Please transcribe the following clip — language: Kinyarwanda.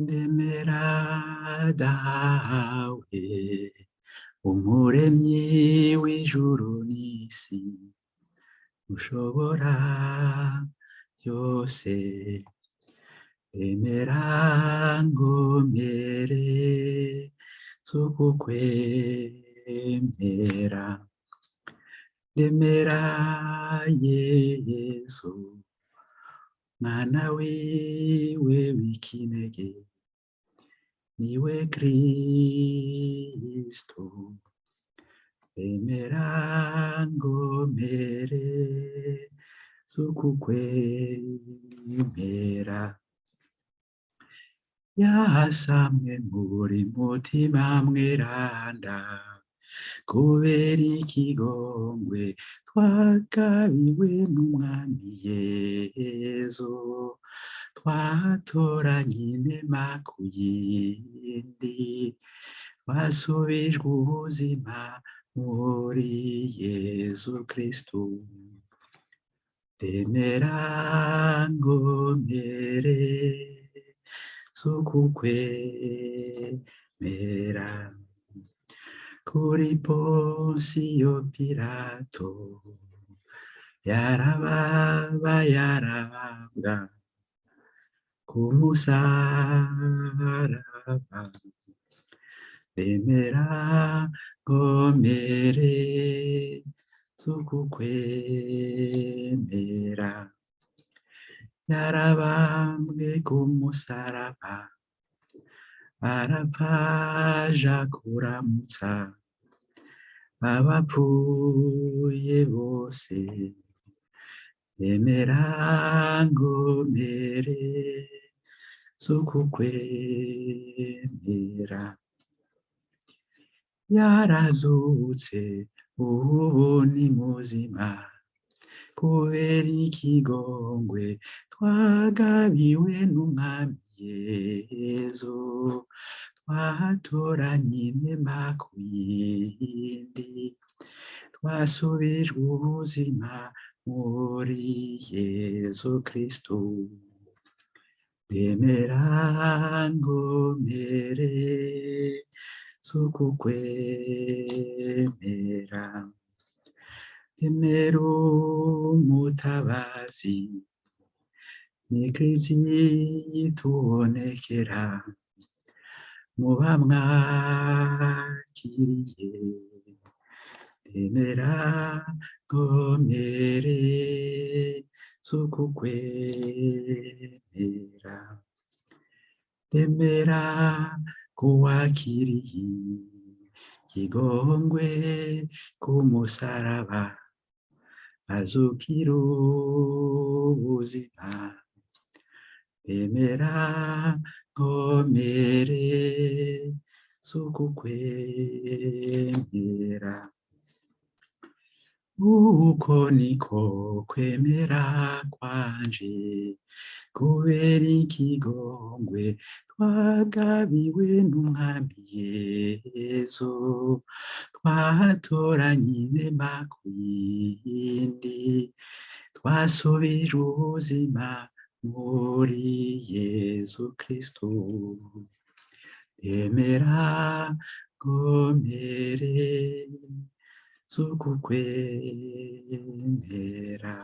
ndemera dawe umuremyi w'ijuru n'isi ushobora byose, ndemera ngomere z'ukukwemera, ndemera Yesu mwana wiwe w'ikinege, niwe Kristo, ndemera ngomere z'ukukwemera, yasamwe muri mutima mweranda, kubera ikigongwe twagabiwe n'umwami Yezu, twatoranye inema ku yindi, twasubijwe ubuzima muri Yezu Kristu, ndemera ngomere z'ukukwemera, kuri Ponsiyo Pilato yarababwa ku musaraba, ndemera ngomere z'ukukwemera, yarabambwe ku musaraba, arapfa aja kuramutsa abapfuye bose, ndemera ngomere z'ukukwemera, yarazutse ubu ni muzima, kubera ikigongwe twagabiwe n'umwami Yezu, twatoranye inema ku yindi, twasubijwe ubuzima muri Yezu Kristu, ndemera ngomere z'ukukwemera, ndemera umutabazi ni Kristu yitubonekera, muba mwakiriye, ndemera ngomere z'ukukwemera, ndemera kuwakiriye ikigongwe ku musaraba, azukira ubuzima, ndemera ngomere z'ukukwemera, uko niko kwemera kwanje, kubera ikigongwe twagabiwe n'umwami Yezu, twatoranye inema ku yindi, twasubijwe ubuzima muri Yezu Kristu, ndemera ngomere z'ukukwemera.